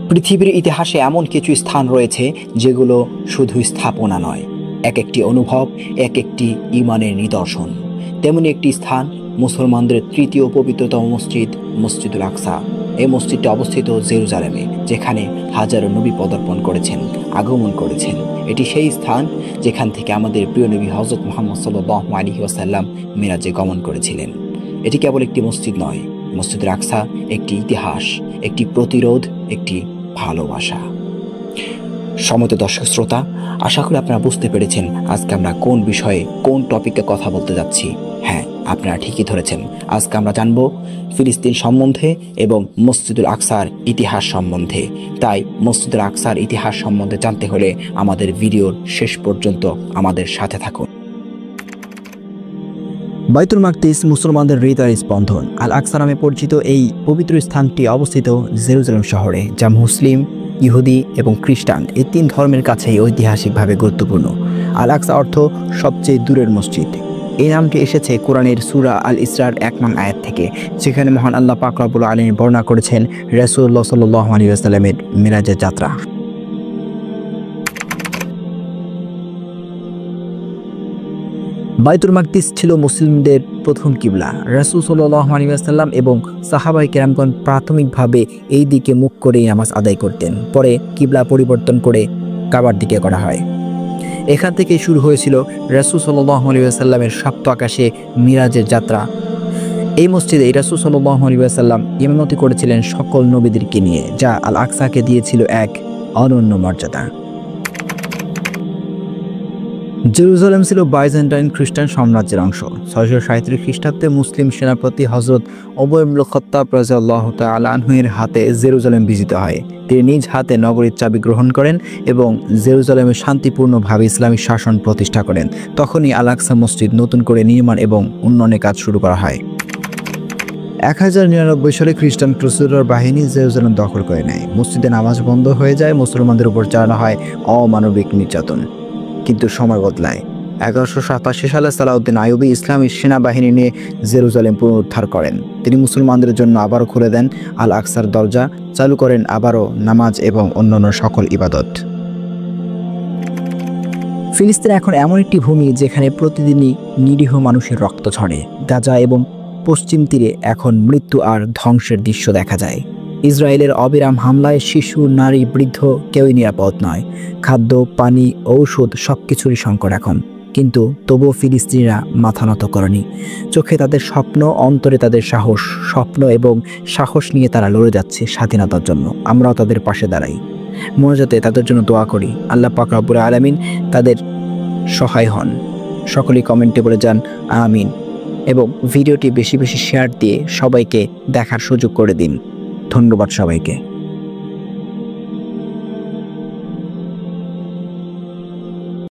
পৃথিবীর ইতিহাসে এমন কিছু স্থান রয়েছে যেগুলো শুধু স্থাপনা নয়, এক একটি অনুভব, এক একটি ঈমানের নিদর্শন। তেমনি একটি স্থান মুসলমানদের তৃতীয় পবিত্রতম মসজিদ, মসজিদুল আকসা। এই মসজিদটি অবস্থিত জেরুজালেমে, যেখানে হাজারো নবী পদার্পণ করেছেন, আগমন করেছেন। এটি সেই স্থান যেখান থেকে আমাদের প্রিয় নবী হযরত মুহাম্মদ সাল্লাল্লাহু আলাইহি ওয়াসাল্লাম মিরাজে গমন করেছিলেন। এটি কেবল একটি মসজিদ নয়, মসজিদুল আকসা একটি ইতিহাস, একটি প্রতিরোধ, একটি ভালোবাসা। সম্মানিত দর্শক শ্রোতা, আশা করি আপনারা বুঝতে পেরেছেন আজকে আমরা কোন বিষয়ে, কোন টপিকে কথা বলতে যাচ্ছি। হ্যাঁ, আপনারা ঠিকই ধরেছেন। আজকে আমরা জানব ফিলিস্তিন সম্বন্ধে এবং মসজিদুল আকসার ইতিহাস সম্বন্ধে। তাই মসজিদুল আকসার ইতিহাস সম্বন্ধে জানতে হলে আমাদের ভিডিওর শেষ পর্যন্ত আমাদের সাথে থাকুন। বাইতুল মাকদিস মুসলমানদের হৃদয়ের স্পন্দন। আল আকসা নামে পরিচিত এই পবিত্র স্থানটি অবস্থিত জেরুজালেম শহরে, যা মুসলিম, ইহুদি এবং খ্রিস্টান এই তিন ধর্মের কাছেই ঐতিহাসিকভাবে গুরুত্বপূর্ণ। আল আকসা অর্থ সবচেয়ে দূরের মসজিদ। এই নামটি এসেছে কোরআনের সূরা আল ইসরার 1 নং আয়াত থেকে, যেখানে মহান আল্লাহ পাক রব্বুল আলামিন বর্ণনা করেছেন রাসূলুল্লাহ সাল্লাল্লাহু আলাইহি ওয়াসাল্লামের মিরাজের যাত্রা। বাইতুল মাকদিস ছিল মুসলিমদের প্রথম কিবলা। রাসূল সাল্লাল্লাহু আলাইহি ওয়াসাল্লাম এবং সাহাবায়ে কেরামগণ প্রাথমিকভাবে এই দিকে মুখ করেই নামাজ আদায় করতেন। পরে কিবলা পরিবর্তন করে কাবার দিকে করা হয়। এখান থেকেই শুরু হয়েছিল রাসূল সাল্লাল্লাহু আলাইহি ওয়াসাল্লামের সপ্ত আকাশে মিরাজের যাত্রা। এই মসজিদে রাসূল সাল্লাল্লাহু আলাইহি ওয়াসাল্লাম ইমামতি করেছিলেন সকল নবীদেরকে নিয়ে, যা আল আকসাকে দিয়েছিল এক অনন্য মর্যাদা। জেরুজালেম ছিল বাইজেন্টাইন খ্রিস্টান সাম্রাজ্যের অংশ। 637 খ্রিস্টাব্দে মুসলিম সেনাপতি হযরত ওমর ইবনে খাত্তাব রাদিয়াল্লাহু তাআলা আনহু-এর হাতে জেরুজালেম বিজিত হয়। তিনি নিজ হাতে নগরীর চাবি গ্রহণ করেন এবং জেরুজালেমে শান্তিপূর্ণভাবে ইসলামিক শাসন প্রতিষ্ঠা করেন। তখনই আল আকসা মসজিদ নতুন করে নির্মাণ এবং উন্নয়নের কাজ শুরু করা হয়। 1099 সালে খ্রিস্টান ক্রুসেডার বাহিনী জেরুজালেম দখল করে নেয়। মসজিদে নামাজ বন্ধ হয়ে যায়, মুসলমানদের উপর চালানো হয় অমানবিক নির্যাতন। কিন্তু সময় বদলায়। 1187 সালে সালাউদ্দিন আইয়ুবী ইসলামী সেনাবাহিনী নিয়ে জেরুজালেম পুনরুদ্ধার করেন। তিনি মুসলমানদের জন্য আবারও খুলে দেন আল আকসার দরজা, চালু করেন আবারও নামাজ এবং অন্যান্য সকল ইবাদত। ফিলিস্তিন এখন এমন একটি ভূমি যেখানে প্রতিদিনই নিরীহ মানুষের রক্ত ঝরে। গাজা এবং পশ্চিম তীরে এখন মৃত্যু আর ধ্বংসের দৃশ্য দেখা যায়। ইসরায়েলের অবিরাম হামলায় শিশু, নারী, বৃদ্ধ কেউই নিরাপদ নয়। খাদ্য, পানি, ঔষধ সবকিছুরই সংকট এখন। কিন্তু তবুও ফিলিস্তিনিরা মাথা নত করেনি। চোখে তাদের স্বপ্ন, অন্তরে তাদের সাহস। স্বপ্ন এবং সাহস নিয়ে তারা লড়ে যাচ্ছে স্বাধীনতার জন্য। আমরাও তাদের পাশে দাঁড়াই। মোনাজাতে তাদের জন্য দোয়া করি, আল্লাহ পাক রব্বুল আলামিন তাদের সহায় হন। সকলেই কমেন্টে বলে যান আমিন, এবং ভিডিওটি বেশি বেশি শেয়ার দিয়ে সবাইকে দেখার সুযোগ করে দিন। ধন্যবাদ সবাইকে।